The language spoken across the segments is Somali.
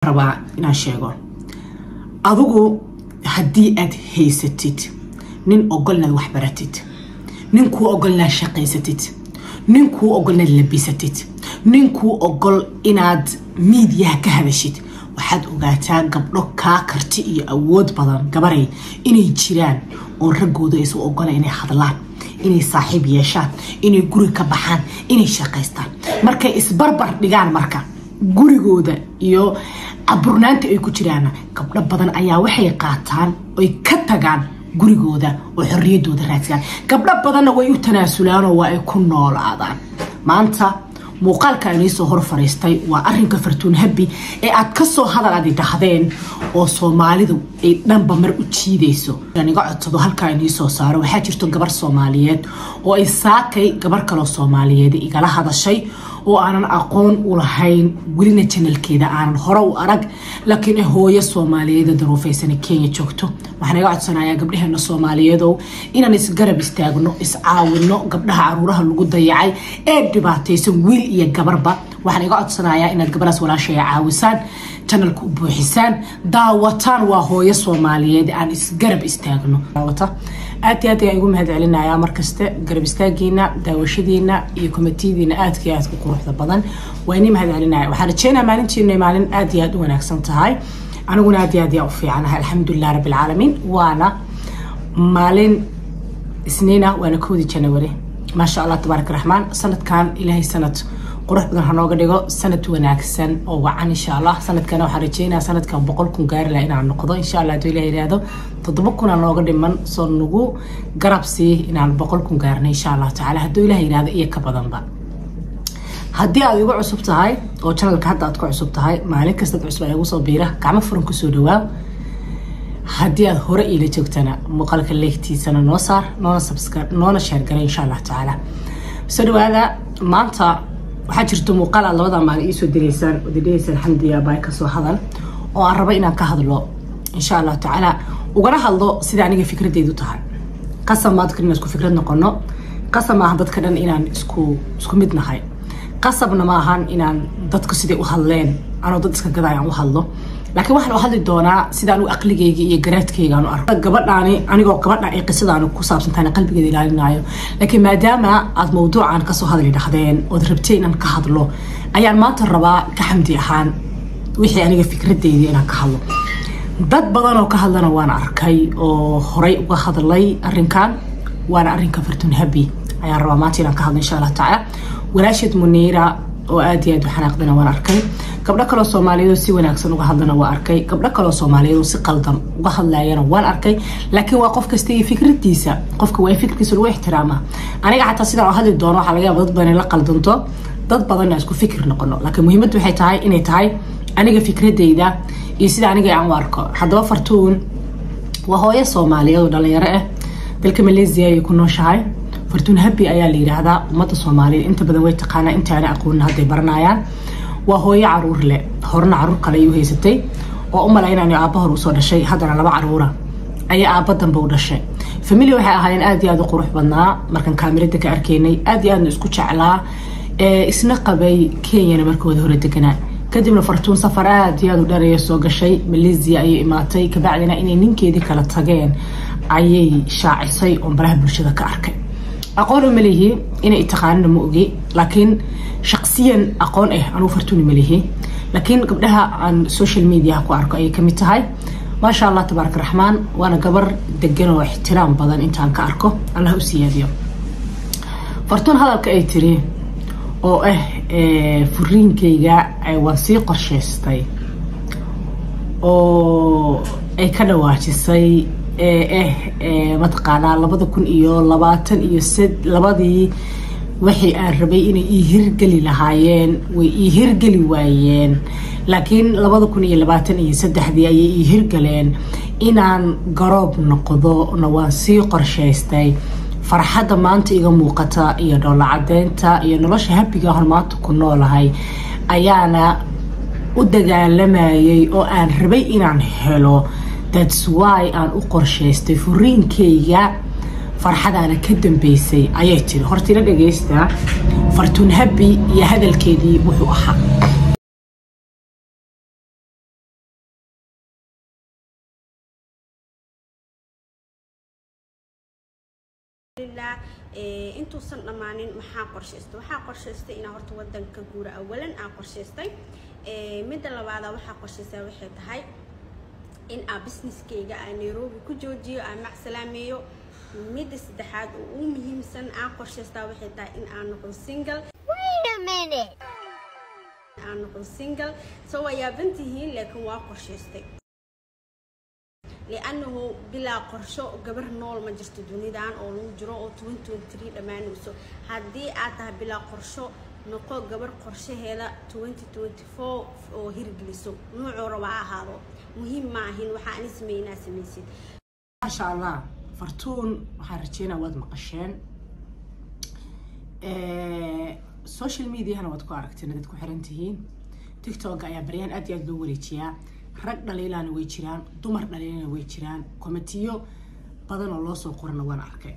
rabaa inaan sheego adigu haddii aad haysatid nin ogol inaad wax baratid nin ku ogol inaad shaqaysatid nin ku ogol inaad labisatid nin ku ogol inaad media ka hadashid waxaad ogaataa gabdho ka karti iyo awood badan gabaray inay jiraan oo ragooda ay soo ogolaan inay hadlaan inay saaxiib yeeshaan inay guri ka baxaan inay shaqaystaan markay isbarbar dhigaan marka gurigooda iyo aburnaanta ay ku jiraan gabdho badan ayaa waxay qaataan oo ka tagaan gurigooda oo xorriyadooda raadsan gabdho badan way u tanaasulaan oo ay ku noolaadaan maanta muuqaalka ay soo hor fariistay waa arrinka Fartuun Habi ee aad ka soo hadal dhahdeen oo Soomaalidu ay dhanba mar u jiideyso aniga codsado halka ay soo saaro waxa jirto gabar Soomaaliyeed oo ay saakay gabar kale Soomaaliyeed igala hadashay oo aanan aqoon u lahayn wilina channelkeeda aanan hore u arag laakiin hooyo Soomaaliyeed daruufaysan Kenya joogto waxaan iga codsanayaa gabdhaheena Soomaaliyeed oo inaan is garab istaagno is caawino gabdhaha caruuraha lagu dayacay ee dhibaataysan wiil iyo gabarba waxaan iga codsanayaa inaad gabadhaas walaashay caawisaan channelku buuxisaan daawataan waa hooyo Soomaaliyeed aan is garab istaagno daawata aad igu mahadcelinayaa markaste garab istaagiina daawashadiina iyo komitidiina aad ku quruxda badan waan mahadcelinayaa waxaan rajaynayaa maalintiina maalin aad u wanaagsan tahay aniguna aad u fiicanahay alxamdulillah rabbil caalamiin waana maalin isniina waana 1 January ما شاء الله تبارك الرحمن سنة كان إلهي سنة قرح بدن هنوغا ديغو سنة وناكسن أو وعن إن شاء الله سنة كانوا حريجينا سنة كان بقولكم غير لأينا عن نقضو إن شاء الله دو إلهي رياضو تطبقنا هنوغا ديمان صنوغو قربسي إن عن بقولكم غيرنا إن شاء الله تعالى هدو إلهي رياضو إيا كبادن با هدي أدو عصوب تهاي أو channel كهدا أدكو عصوب تهاي مالين كستد عصوب أيغو صبيرة كعما فرنكو سودواو هدي هورا إلى جوجتنا مقالك الليكتي سنة نوصار نونا سبسكرايب نونا شير قري إن شاء الله تعالى سدوا هذا مانتا وحجرتو مقال الله وضع مع إيسو دريسان ودريسان الحمد لله بايك سو حضن وعربينا كهضلو إن شاء الله تعالى وقرأها الله سيدا عنيقى فكرة ديدو تهان قسم ما تكرنا اسكو فكرة نقلنا قسم ما هدد كدن إنان اسكو مدنا هاي قسمنا ما هان إنان دادكو سيدي وحلين أنا ضد اسكا قدايا وحلو لكن waxaan u hadli doonaa sidaan u aqligeyga iyo garaadkeyga aan u arko gabadhaani anigoo gabadha ay qisadaan ku saabsantahay qalbigeeda ilaalinayo laakiin maadaama aad mowduucan ka soo hadli dhahdeen oo rabtay inaan ka hadlo ayaan maanta rabaa ka xamdi ahaan wixii aniga fikradeyda inaan ka hadlo dad badan oo ka hadlana waan arkay oo horay uga hadlay arrinkan waana arrinka Fartuun Habi ayaan rabaa maanta inaan ka hadlo insha Allah taala walaashid Muniira oo aad iyo aad u xanaaqdana waan arkay gabdho kale Soomaaliyeed si wanaagsan uga hadlana waan arkay gabdho kale Soomaaliyeed si qaldan uga hadlayana waan arkay laakiin waa qof kasta iyo fikradiisa qofka waa fikradiisa loo ixtiraama aniga xataa sidaan u hadli doono waxa laga yaabaa dad badan la qaldanto dad badan isku fikir noqono laakiin muhiimadu waxay tahay inay tahay aniga fikradeyda iyo sida aniga aan u arko hadaba Fartuun waa hooyo Soomaaliyeed oo dhalinyaro ah dalka Malaysia ay ku nooshahay Fartuun Habi ayaa la yiraahdaa ummadda Soomaaliyeed inta badan way taqaanaa inta aan aqoon haday baranayaan waa hooyo caruur leh horna caruur kale ay u haysatay oo u malaynaa inay aabba hor u soo dhashay hadana laba caruura ayaa aabba danba u dhashay family waxay ahaayeen aad iyo aad u qurux badnaa markan kaamirada ka arkaynay aad iyo aad isku jeclaa isna qabay Kenya markooda hore deganaa kadibna Fartuun safar aad iyo aad u dheereeyo soo gashay Malaysia ay imaatay ka bacdina inay ninkeedii kala tageen ayay shaacisay oo baraha bulshada ka arkay أقول مليه إن إتقاننا مؤجي لكن شخصيا أقول أنا فرتوني مليه لكن قبلها عن السوشيال ميديا هكو أركو أي كمية هاي ما شاء الله تبارك الرحمن وأنا قبر دقنا واحترام بدن إنت عن كأركو الله أسياديو فرتون هذا كأيتري أو فرين كيجا وثيقة شيستي أو كذا واجسي mataqaanaa 2020 iyo 2 waxay aan rabay inay hirgali lahaayeen way hirgali waayeen laakiin 2023 ayay hirgaleen inaan garoob noqdo waan sii qorshaystay farxadda maanta iga muuqata iyo dhoola cadeynta iyo nolosha habiga hormaanta ku noolahay ayaana u dagaalamayay oo aan rabay inaan helo that's why aan u qorshaystay furiinkeyga farxadaana ka dambeysay ayay tiri hortiina dhageysta Fartuun Habi iyo hadalkeedii wuxuu ahaa لله انتو صن لمانين محا قرشيستو waxaa qorsheystay ina horta wadanka guura awalan aan qorsheystay mid labaad waxa qorsheysay waxay tahay in aan businesskayga aan Nairobi ku joojiyo aan macsalaameeyo mid saddexaad oo muhiimsan aan qorsheystaa waxay tahay in aan noqon single Wait a minute aan noqon single soo waa bantihiin laakiin waa qorsheystay لأنه بلا قرشة قبر نول ما جرت دونيدان أو لوجرو أو 2023 لما نوصل هذه عتها بلا قرشة نقول قبر قرشة هذا 2024 أو هيرجلسو نوع ربع هذا مهم معهن وحان اسمي ناس ميسيد ما شاء الله فرتون وحرتينا واد مقشين السوشيال ميديا أنا وادكو عرفتنا دتكو حرنتهين تيك توك يا بريان أدي أدو وريتيا rag dhaliilaan way jiraan dumar dhaliilaan way jiraan komitiyo badan oo loo soo qorana waan arkay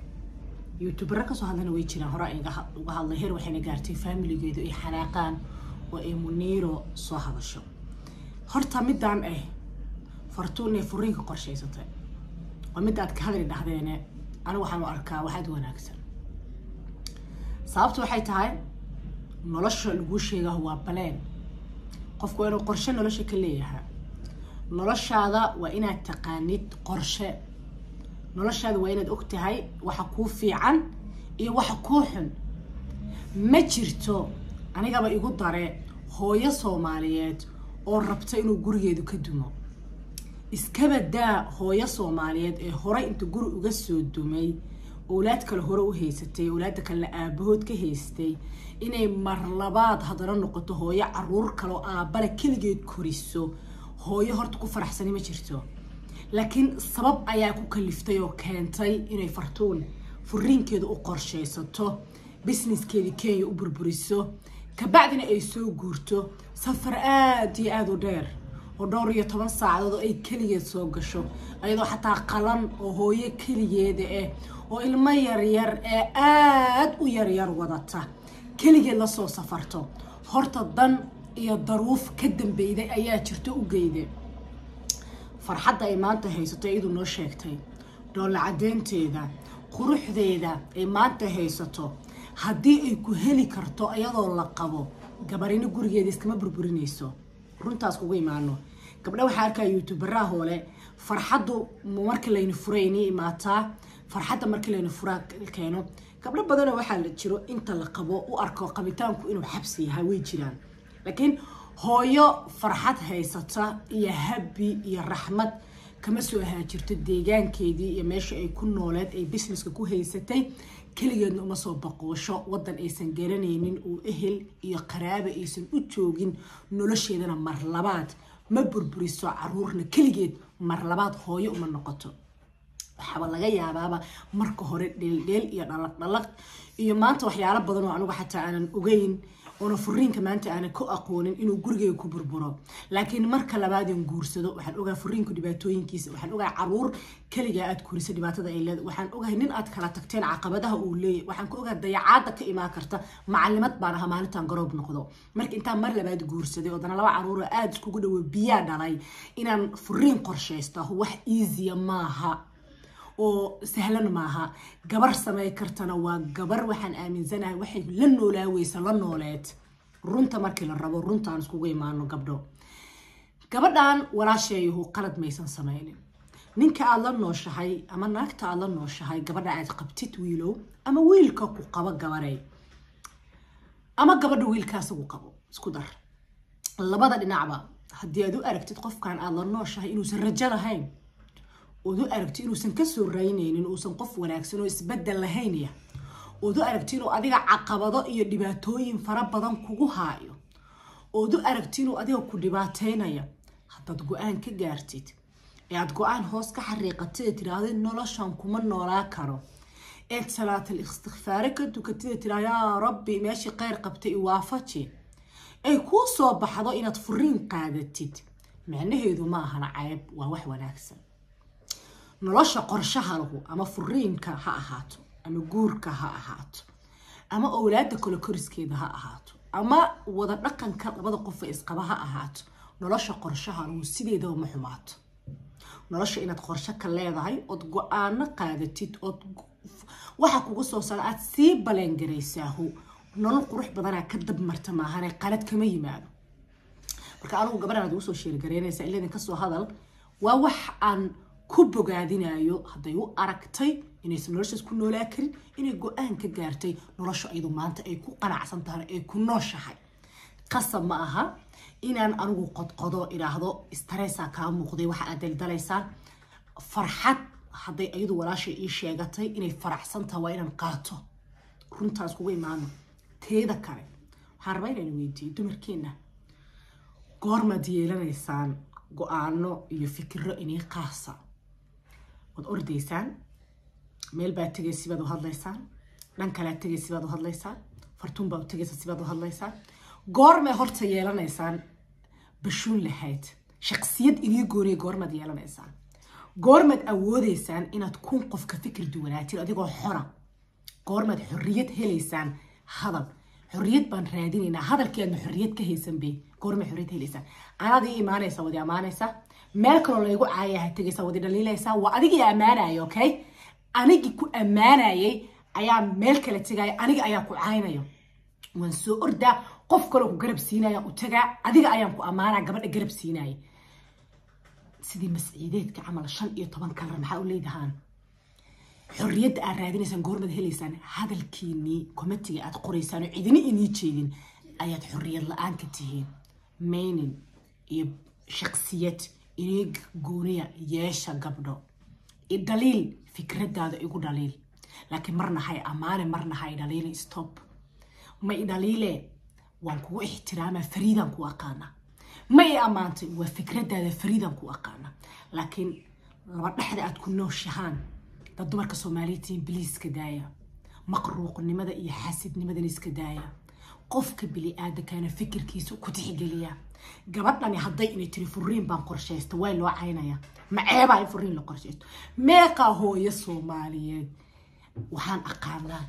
youtuber ka soo hadlana way jiraan hore uga hadlay heer waxayna gaartay familigeedu ay xanaaqaan oo ay Muniiro soo hadasho horta midaan fartuun ee furiinka qorsheysatay oo mid aad ka hadli dhahdeen anigu waxaan u arkaa waxaad wanaagsan sababtu waxay tahay nolosha lagu sheegayo waa baleen qofku inuu qorshe nolosha ka leeyahay noloshaada waa inaad taqaanid qorshe noloshaada waa inaad ogtahay waxa ku fiican iyo waxa ku xun ma jirto anigaba igu dare hooyo Soomaaliyeed oo rabta inuu gurigeedu ka dumo iska badaa hooyo Soomaaliyeed ee hore inta guri uga soo dumay awlaad kale hore u haysatay awlaad kale aabahood ka haystay inay mar labaad hadana noqoto hooyo caruur kale oo aabale kaligeed koriso hooyo horta ku faraxsan ma jirto laakiin sabab ayaa ku kaliftay oo keentay inay fartuun furiinkeedu u qorsheysato businesskeedi Kenya u burburiso ka bacdina ay soo guurto safar aad iyo aad u dheer oo dhowr iyo 10 saacadood ay kaligeed soo gasho ayadoo xataa qalan oo hooyo kaligeed oo ilmo yar ee aad u yar wadata kaligeed la soo safarto horta dan iyo daruuf ka dambeeyay ayaa jirto u geeyday farxadda ay maanta haysato iyadu noo sheegtay doola cadeynteeda quruxdeeda ay maanta haysato haddii ay ku heli karto ayadoo la qabo gabarina gurigeeda iskama burburinayso runtaas kugu imaano gabdhaha waxa arkay youtuberaha hore farxaddu marka la furayni imaataa farxadda marka la furaa keeno gabdho badan waxa la jiro inta la qabo u arko qabitaanku inuu xabsi yahay way jiraan لكن هويو فرحت هيستا يا هبي يا رحمت كما سو هاجرت ديغان كيدي يا ماشي اي كون نولاد اي بيزنس كو هيستay kaligeedna uma soo baqoosho wadan aysan garanaynin oo ehel iyo qaraabo aysan u joogin nolosheedana mar labaad ma burburiso caruurna kaligeed mar labaad hooyo uma noqoto waxa laga yaabaaba marka hore dheel iyo dhalaq iyo maanta waxyaalo badan oo anigu xataa aanan ogeyn oo furiinka maanta aan ku aqoonin inuu gurigeega ku burburo laakiin marka labaad in guursado waxaan ogaa furiinku dhibaatooyinkiisa waxaan ogaa caruur kaliya aad kuriso dhibaatada ay leedahay waxaan ogaa nin aad kala tagteen caqabadaha uu leeyahay waxaan ku ogaa dayacaada ka imaan karta macallimad baan ahaa maalintan garoob noqdo marka intaan mar labaad guursaday oo dana laba caruur aad isku dhaw biya dhalay inaan furiin qorsheysto wax easy maaha oo sahlan maaha gabar samay kartana waa gabar waxaan aaminsanahay waxay la noolaawaysa la nooleed runta markii la rabo runtaan isku imaano gabdho gabadhan walaasheeyo qalad maysan sameeynin ninka aad la nooshahay ama naagta aad la nooshahay gabadha aad qabtid wiilow ama wiilka ku qaba gabaray ama gabadha wiilkaas ugu qabo isku dar labada dhinacba haddii aad u aragtid qofkan aad la nooshahay inuu rajo lahayn oo aragti inuu san ka soo raynaynin oo san qof wanaagsan oo isbedel lahayn ya oo aragti inuu adiga caqabado iyo dhibaatooyin fara badan kugu haayo oo aragti inuu adiga ku dhibaateynaya hadad go'aan ka gaartid ee aad go'aan hoos ka xariiqatay tiraahdo noloshan kuma noolaa karo ee salaat al-istighfar ka tukatay tiraahdo ya rabbi meeshi qeyr qabtay waafaji ay ku soo baxdo inaad furiin qaadatid macnaheedu ma aha ceeb waa wax wanaagsan nolosha qorshaha lahu ama furiinka ha ahaato ama guurka ha ahaato ama awlaadda kala koriskeeda ha ahaato ama wada dhaqanka labada qof ee isqaba ha ahaato nolosha qorshaha lahu sideedaba ma xumaato nolosha inaad qorshe ka leedahay oo go'aan qaadatid oo waxa kugu soo salaad si balan gareysaahu nolol qurux badan ka dab marta maahan qalad kama yimaado marka anigu gabadhan aad u soo sheer gareynaysa ilaa ka soo hadal waa wax aan ku bogaadinayo haday u aragtay inay noloshaas ku noolaa karin inay go'aan ka gaartay nolosha ayadu maanta ay ku qanacsan tahay ay ku nooshahay qasab ma aha inaan anigu qodqodo iraahdo stress ka muuqday waxa aad daldalaysan farxad haday ayadu walaasha ii sheegatay inay faraxsan tahay waa inaan qaato runtaas kugu imaano teeda kale waxaan rabaa inaan weydiiyo dumarkeena goorma diyeelanaysaan go'aano iyo fikirro inay qaasa wad ordaysaan meel baa tagaysi baad u hadlaysaan dhan kale tagaysi baad u hadlaysaan fartuun baa u tagaysi baad u hadlaysaan goorma horta yeelanaysaan bashuun lahayd shakhsiyad inii gooniye goorma yeelanaysaan goorma awoodaysaan inaad kun qof ka fikir duwanaatiin adigoo xora goorma xorriyad helaysaan hadal xorriyad baan raadinaynaa hadalkeedna xorriyad ka haysan bay goorma xorriyad helaysaan anadii imaanaysa wadi amaanaysa meel kale oo laygu caayaha tagaysa wadi dhaliilaysa waa adigii amaanayo okay anigi ku amaanayay ayaa meel kale tagay aniga ayaa ku caaynayo waan soo ordaa qof kale ku garab siinaya u tagaa adiga ayaan ku amaana gabadha garab siinay sidii masciideedka camal 15 kalar maxaa u leedahaan xorriyada aad raadinaysan goormad helaysaan hadalkiini committee aad qoraysaan oo cidina inii jeedin ayaad xorriyad la'aan ka tihiin meaning iyo shakhsiyad inay gooniya yeesha gabdho daliil fikradaada igu daliil laakiin marna hay amaane marna hay daliil stop ma daliile waan kugu ixtiraama fariidan ku aqaana ma amaantay waa fikradaada fariidan ku aqaana laakiin laba dhaxda aad ku nooshahaan dad dumarka Soomaaliyeed biliiska daaya maqruuqnimada iyo xaasidnimada iska daaya qofka bili aadakana fikirkiisa ku tixgeliya gabadhani haday inay tiri furiin baan qorsheysto way loo caynaya ma ceeba ay furiin la qorsheysto meeqa hooyo Soomaaliyeed waxaan aqaanaa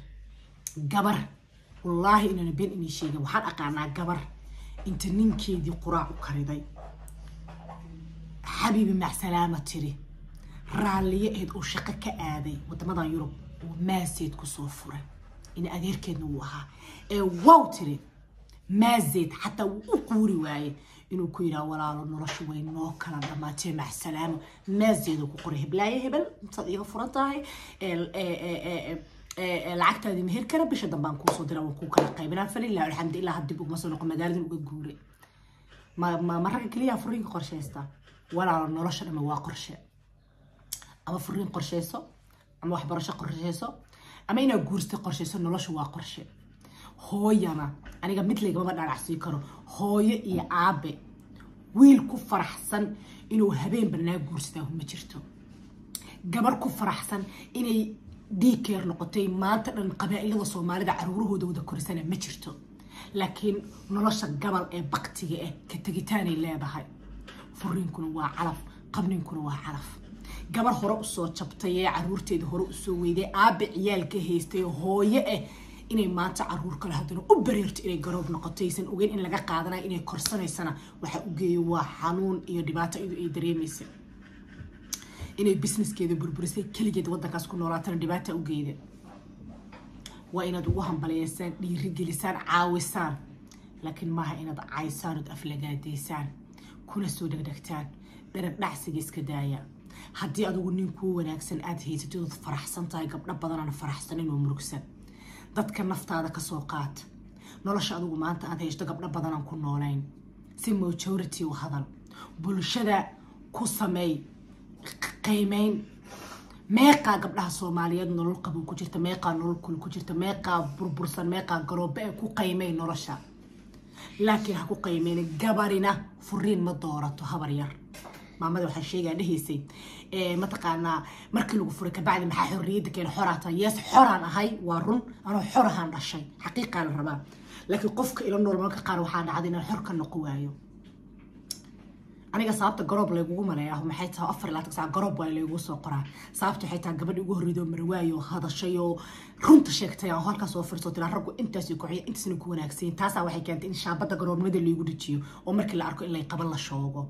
gabar wallahi inana been inii sheegay waxaan aqaanaa gabar inta ninkeedii quraac u kariday xabiibi mac salaama tiri raaliye eed oo shaqo ka aaday wadamada Yurub oo maaseed ku soo furay in adeerkeedna uu ahaa ee wow tiri maaseed xataa uu quuri waaye inuu ku yiraahdo walaalo noloshu way noo kala dhamaatay mac salaama maaseed ku qoray heblaaye hebel inta iga furan tahay lacagtaadii meher kara bisha dambaan ku soo diraa ku kala qaybinaan falilah alxamdulillah hadib ugu soo noqon magaalada uga guuray ma rag kaliya furiinka qorsheysta walaalo nolosha dhama waa qorshe ama furiin qorsheyso ama waxbarasho qorsheyso ama ina guursta qorsheyso nolosha waa qorshe hooyana aniga mid leeyga ma dhalacsi karo hooyo iyo aabe wiil ku faraxsan inuu habeen banaa guursado ma jirto gabar ku faraxsan inay diikeer noqotay maanta dhan qabaa'ilada Soomaalida caruurahooda wada korsana ma jirto laakiin nolosha gabal ee baqtiga ah ka tagitaan ay leedahay furiinkuna waa calaf qabninkuna waa calaf gabar hore u soo jabtay ee caruurteeda hore u soo weeday aabe ciyaalka haystay hooyo inay maanta caruur kale hadana u bareerto inay garoob noqotaysan ogeyn in laga qaadanayo inay korsanaysana waxa u geeyo waa xanuun iyo dhibaato ay dareemaysa inay businesskeeda burburisay kaligeed wadankaas ku noolaatana dhibaato u geeyda waa inaad ugu hambaleysaan dhiirigelisaan caawisaan laakiin maaha inaad caysaan oo aflagaadeysaan kuna soo dhagdhagtaan dharab dhacsiga iska daaya haddii adigu nin ku wanaagsan aad haysatid oo faraxsan tahay gabdho badan aan faraxsanin oo murugsan dadka naftaada ka soo qaat nolosha adigu maanta aad haysto gabdho badan aan ku noolayn si majority u hadal bulshada ku sameey qiimeyn meeqa gabdhaha Soomaaliyeed nolol qabo ku jirta meeqa nolol ku jirta meeqa burbursan meeqa garoobe ku qiimeey nolosha laakiin ha ku qiimeyn gabarina furiin ma doorato habar yar maamada waxa sheegay dhahaysay ma taqaana markii lagu furay ka bacdi maxaa xorriyada keen xoraata yes xoraan ahay waa run ana xorahan dhashay xaqiiqa la rabaa laakiin qofka ila nool marka qaar waxa dhacday in xor ka noqo waayo aniga sababta garoob lagu maleeyahay maxay tahay 4 saac garoob waa lagu soo qoraa sababta waxay tahay gabadh ugu horreedo marwaayo hadashay oo runta sheegtay oo halka soo fiirso tira raggu intaas ku xiyo intaasna ku wanaagsan taasa waxay keentay in shaabada garoobnimada lagu dhijiyo oo markii la arko in la qaban la shoogo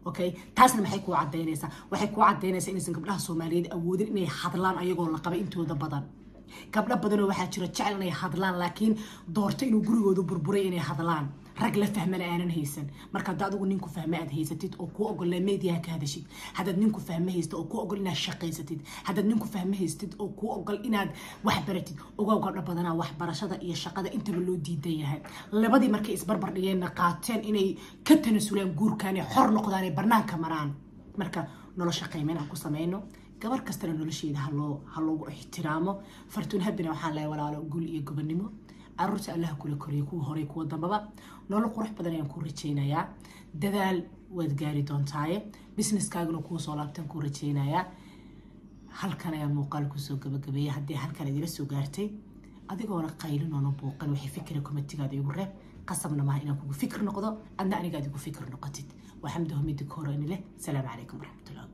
اوكي taasna maxay ku cadeynaysaa waxay ku cadeynaysaa in gabdhaha Soomaaliyeed awoodin inay hadlaan ayagoo la qaba intooda badan gabdha badan waxa jira jecel inay hadlaan laakiin doorto inuu gurigoodu burburay inay hadlaan rag la fahmana aanan haysan marka dad ugu ninku fahma aad haysatid oo ku ogol media ka hadashid hadad ninku fahma haysto oo ku ogol inaad shaqaysatid hadad ninku fahma haystid oo ku ogol inaad wax baratid ogow gabdha badana wax barashada iyo shaqada intaba loo diidan yahay labadii markay isbarbar dhigeen qaateen inay ka tanasulaan guurkaan ee xor noqdaan ee barnaamijka maraan marka nolosha qiimeyn aan ku sameeyno gabar kastana nolosheeda ha loogu ixtiraamo fartuun hadina waxaan leeyahay walaalo gul iyo gobonimo arurta Allah kula koriyo ku horay ku dambaba nolol qurux badan ayaan ku rajeynayaa dadaal wad gaari doontaaye businesskaaguna ku soo laabtan ku rajeynayaa halkan ayaa muuqaal ku soo gabagabeeyay hadii halkan idila soo gaartay adigoona qaylin oo booqan wixii fikir komitigaada igu reeb qasabna ma inaan kugu fikir noqdo adna aniga adigu fikir noqotid waxaan doonaa mid kooro in leh salaam calaykum waraxmatullaah